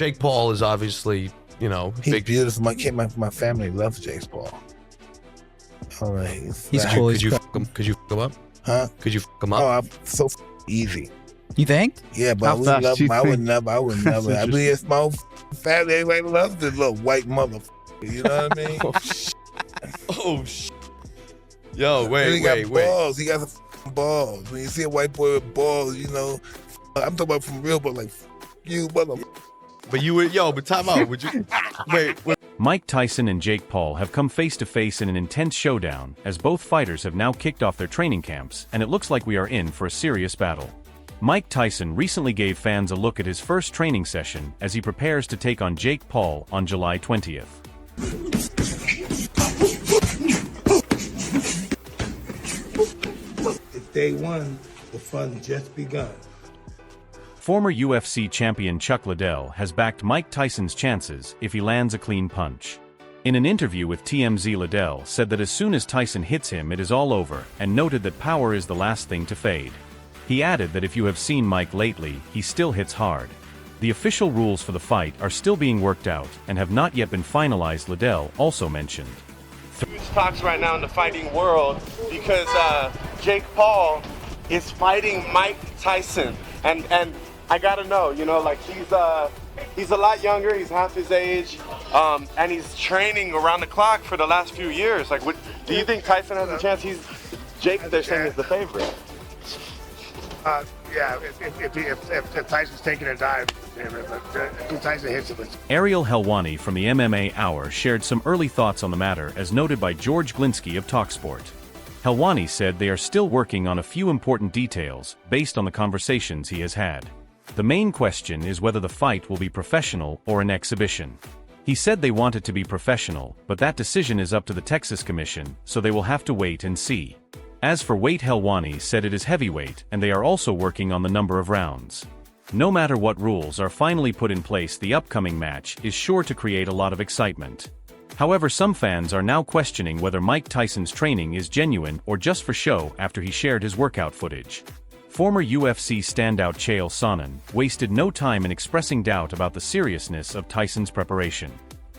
Jake Paul is obviously, you know, He's big. beautiful. My family loves Jake Paul. All right. He's cool. Could you fuck him up? Huh? Could you fuck him up? Oh, I'm so easy. You think? Yeah, but How I would fast love do him. you I would think? never. I would never. I mean, it's my family. Everybody loves this little white motherfucker. You know what I mean? Oh, shit. Yo, And he got balls. He got some balls. When you see a white boy with balls, you know, I'm talking about from real, but like, you motherfucker. But you would, but time out. Would you, wait. Mike Tyson and Jake Paul have come face-to-face in an intense showdown, as both fighters have now kicked off their training camps, and it looks like we are in for a serious battle. Mike Tyson recently gave fans a look at his first training session as he prepares to take on Jake Paul on July 20th. It's day one, the fun just begun. Former UFC champion Chuck Liddell has backed Mike Tyson's chances if he lands a clean punch. In an interview with TMZ, Liddell said that as soon as Tyson hits him, it is all over, and noted that power is the last thing to fade. He added that if you have seen Mike lately, he still hits hard. The official rules for the fight are still being worked out and have not yet been finalized, Liddell also mentioned. Huge talks right now in the fighting world because Jake Paul is fighting Mike Tyson, and I gotta know, you know, like he's a lot younger, he's half his age, and he's training around the clock for the last few years. Like, do you think Tyson has a chance? Jake, they're saying, is the favorite. Yeah, if Tyson's taking a dive, if Tyson hits him. Ariel Helwani from the MMA Hour shared some early thoughts on the matter, as noted by George Glinsky of TalkSport. Helwani said they are still working on a few important details based on the conversations he has had. The main question is whether the fight will be professional or an exhibition. He said they want it to be professional, but that decision is up to the Texas Commission, so they will have to wait and see. As for weight, Helwani said it is heavyweight, and they are also working on the number of rounds. No matter what rules are finally put in place, the upcoming match is sure to create a lot of excitement. However, some fans are now questioning whether Mike Tyson's training is genuine or just for show after he shared his workout footage. Former UFC standout Chael Sonnen wasted no time in expressing doubt about the seriousness of Tyson's preparation.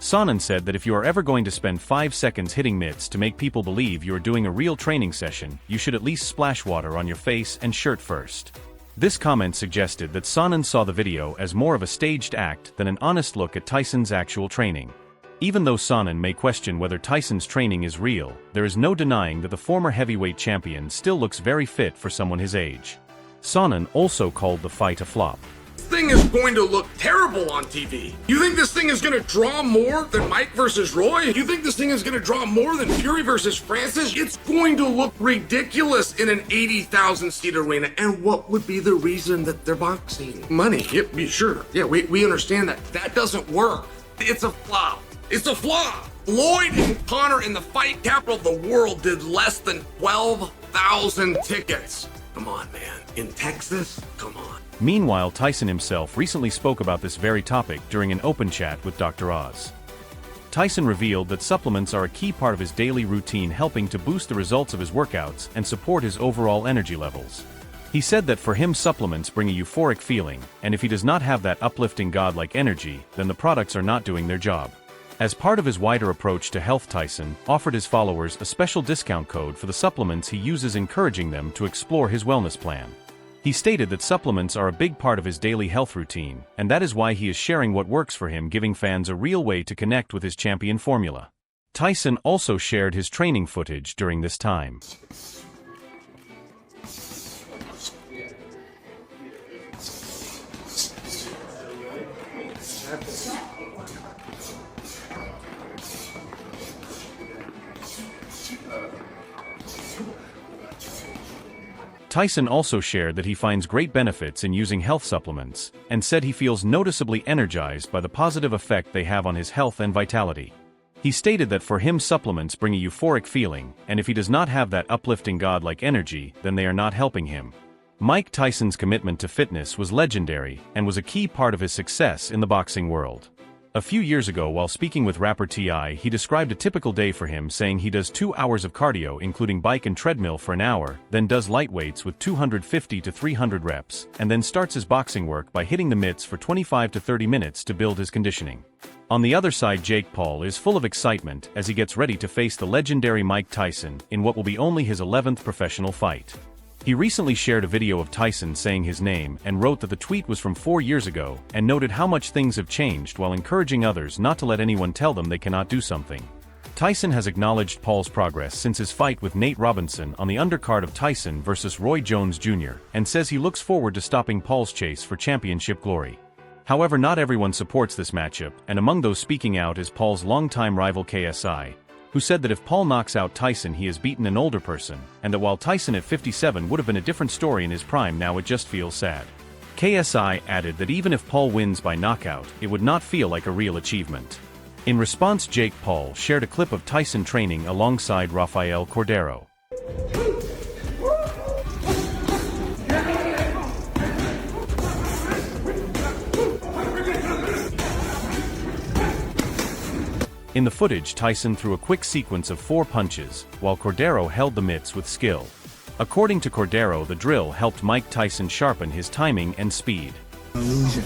Sonnen said that if you are ever going to spend 5 seconds hitting mitts to make people believe you are doing a real training session, you should at least splash water on your face and shirt first. This comment suggested that Sonnen saw the video as more of a staged act than an honest look at Tyson's actual training. Even though Sonnen may question whether Tyson's training is real, there is no denying that the former heavyweight champion still looks very fit for someone his age. Sonnen also called the fight a flop. This thing is going to look terrible on TV. You think this thing is going to draw more than Mike versus Roy? You think this thing is going to draw more than Fury versus Francis? It's going to look ridiculous in an 80,000 seat arena. And what would be the reason that they're boxing? Money. Yep, sure. Yeah, we understand that. That doesn't work. It's a flop. It's a flop. Floyd and Connor in the fight capital of the world did less than 12,000 tickets. Come on, man. In Texas? Come on. Meanwhile, Tyson himself recently spoke about this very topic during an open chat with Dr. Oz. Tyson revealed that supplements are a key part of his daily routine, helping to boost the results of his workouts and support his overall energy levels. He said that for him, supplements bring a euphoric feeling, and if he does not have that uplifting godlike energy, then the products are not doing their job. As part of his wider approach to health, Tyson offered his followers a special discount code for the supplements he uses, encouraging them to explore his wellness plan. He stated that supplements are a big part of his daily health routine, and that is why he is sharing what works for him, giving fans a real way to connect with his champion formula. Tyson also shared his training footage during this time. Tyson also shared that he finds great benefits in using health supplements, and said he feels noticeably energized by the positive effect they have on his health and vitality. He stated that for him, supplements bring a euphoric feeling, and if he does not have that uplifting godlike energy, then they are not helping him. Mike Tyson's commitment to fitness was legendary and was a key part of his success in the boxing world. A few years ago, while speaking with rapper T.I., he described a typical day for him, saying he does 2 hours of cardio including bike and treadmill for an hour, then does light weights with 250 to 300 reps, and then starts his boxing work by hitting the mitts for 25 to 30 minutes to build his conditioning. On the other side, Jake Paul is full of excitement as he gets ready to face the legendary Mike Tyson in what will be only his 11th professional fight. He recently shared a video of Tyson saying his name and wrote that the tweet was from 4 years ago and noted how much things have changed while encouraging others not to let anyone tell them they cannot do something. Tyson has acknowledged Paul's progress since his fight with Nate Robinson on the undercard of Tyson vs. Roy Jones Jr. and says he looks forward to stopping Paul's chase for championship glory. However, not everyone supports this matchup, and among those speaking out is Paul's longtime rival KSI, who said that if Paul knocks out Tyson he has beaten an older person, and that while Tyson at 57 would have been a different story in his prime, now it just feels sad. KSI added that even if Paul wins by knockout, it would not feel like a real achievement. In response, Jake Paul shared a clip of Tyson training alongside Rafael Cordero. In the footage, Tyson threw a quick sequence of 4 punches, while Cordero held the mitts with skill. According to Cordero, the drill helped Mike Tyson sharpen his timing and speed. Illusion.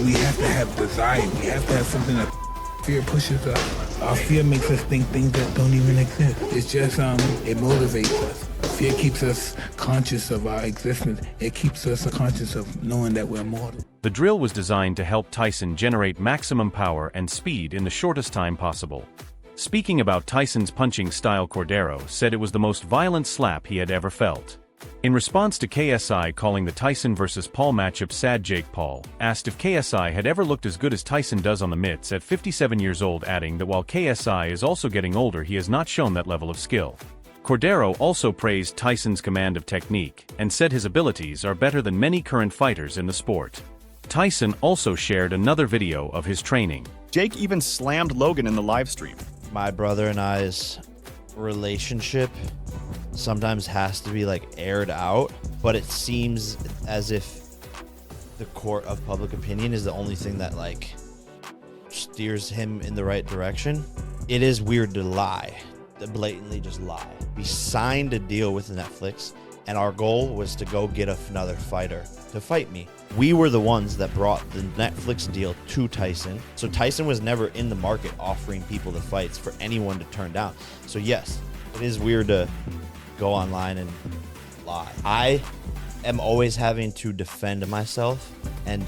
We have to have desire. We have to have something that fear pushes us. Our fear makes us think things that don't even exist. It's just, it motivates us. Fear keeps us conscious of our existence. It keeps us conscious of knowing that we're mortal. The drill was designed to help Tyson generate maximum power and speed in the shortest time possible. Speaking about Tyson's punching style, Cordero said it was the most violent slap he had ever felt. In response to KSI calling the Tyson vs. Paul matchup sad, Jake Paul asked if KSI had ever looked as good as Tyson does on the mitts at 57 years old, adding that while KSI is also getting older, he has not shown that level of skill. Cordero also praised Tyson's command of technique and said his abilities are better than many current fighters in the sport. Tyson also shared another video of his training. Jake even slammed Logan in the live stream. My brother and I's relationship sometimes has to be like aired out, but it seems as if the court of public opinion is the only thing that like steers him in the right direction. It is weird to lie, to blatantly just lie. We signed a deal with Netflix, and our goal was to go get another fighter to fight me. We were the ones that brought the Netflix deal to Tyson, so Tyson was never in the market offering people the fights for anyone to turn down. So yes, it is weird to go online and lie. I am always having to defend myself and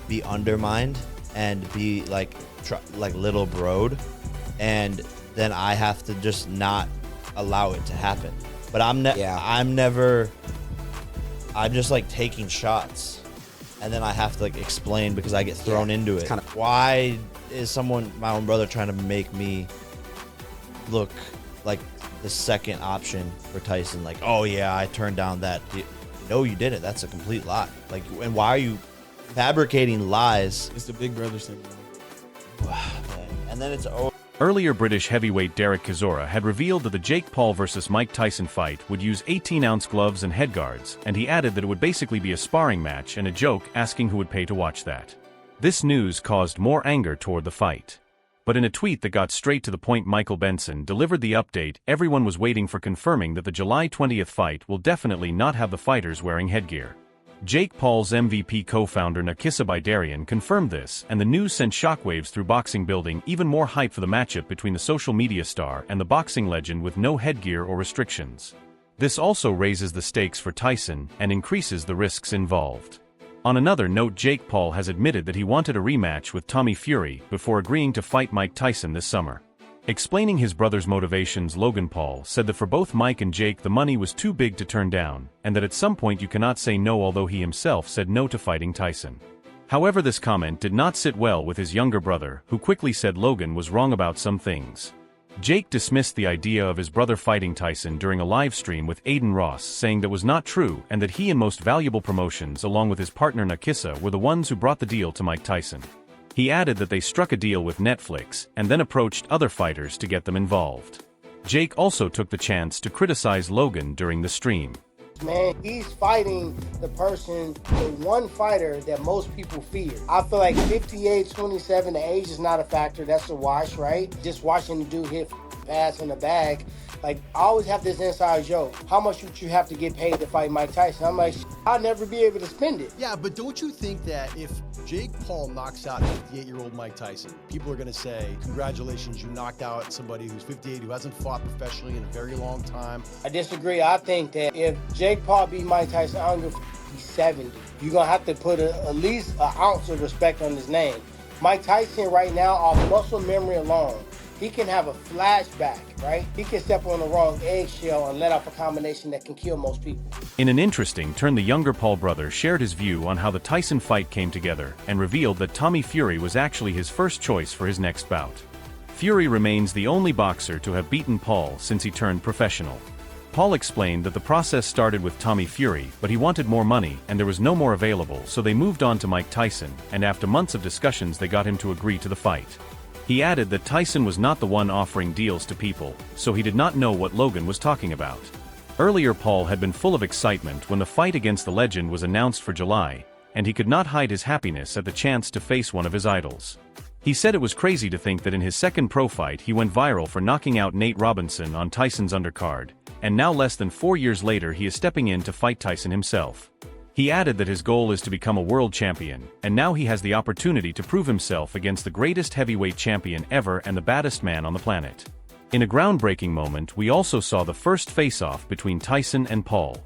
be undermined and be like little broed, and then I have to just not allow it to happen. But I'm just like taking shots, and then I have to like explain because I get thrown into it. Why is my own brother trying to make me look like the second option for Tyson? Like, oh yeah, I turned down that. No, you didn't. That's a complete lie. Like, and why are you fabricating lies? It's the big brother syndrome. And then it's over. Earlier, British heavyweight Derek Chisora had revealed that the Jake Paul vs. Mike Tyson fight would use 18-ounce gloves and headguards, and he added that it would basically be a sparring match and a joke, asking who would pay to watch that. This news caused more anger toward the fight. But in a tweet that got straight to the point, Michael Benson delivered the update everyone was waiting for, confirming that the July 20th fight will definitely not have the fighters wearing headgear. Jake Paul's MVP co-founder Nakisa Bidarian confirmed this, and the news sent shockwaves through boxing, building even more hype for the matchup between the social media star and the boxing legend with no headgear or restrictions. This also raises the stakes for Tyson and increases the risks involved. On another note, Jake Paul has admitted that he wanted a rematch with Tommy Fury before agreeing to fight Mike Tyson this summer. Explaining his brother's motivations, Logan Paul said that for both Mike and Jake the money was too big to turn down, and that at some point you cannot say no, although he himself said no to fighting Tyson. However, this comment did not sit well with his younger brother, who quickly said Logan was wrong about some things. Jake dismissed the idea of his brother fighting Tyson during a live stream with Aiden Ross, saying that was not true and that he and Most Valuable Promotions along with his partner Nakisa were the ones who brought the deal to Mike Tyson. He added that they struck a deal with Netflix and then approached other fighters to get them involved. Jake also took the chance to criticize Logan during the stream. Man, he's fighting the one fighter that most people fear. I feel like 58, 27, the age is not a factor. That's a wash, right? Just watching the dude hit ass in the bag. Like, I always have this inside joke. How much would you have to get paid to fight Mike Tyson? I'm like, I'll never be able to spend it. Yeah, but don't you think that if Jake Paul knocks out 58-year-old Mike Tyson, people are going to say, congratulations, you knocked out somebody who's 58, who hasn't fought professionally in a very long time. I disagree. I think that if Jake Paul beat Mike Tyson, I don't give a he's 70. You're going to have to put at least an ounce of respect on his name. Mike Tyson right now, off muscle memory alone, he can have a flashback, right? He can step on the wrong eggshell and let off a combination that can kill most people. In an interesting turn, the younger Paul brother shared his view on how the Tyson fight came together and revealed that Tommy Fury was actually his first choice for his next bout. Fury remains the only boxer to have beaten Paul since he turned professional. Paul explained that the process started with Tommy Fury, but he wanted more money and there was no more available, so they moved on to Mike Tyson, and after months of discussions they got him to agree to the fight. He added that Tyson was not the one offering deals to people, so he did not know what Logan was talking about. Earlier, Paul had been full of excitement when the fight against the legend was announced for July, and he could not hide his happiness at the chance to face one of his idols. He said it was crazy to think that in his second pro fight he went viral for knocking out Nate Robinson on Tyson's undercard, and now less than 4 years later he is stepping in to fight Tyson himself. He added that his goal is to become a world champion, and now he has the opportunity to prove himself against the greatest heavyweight champion ever and the baddest man on the planet. In a groundbreaking moment, we also saw the first face-off between Tyson and Paul.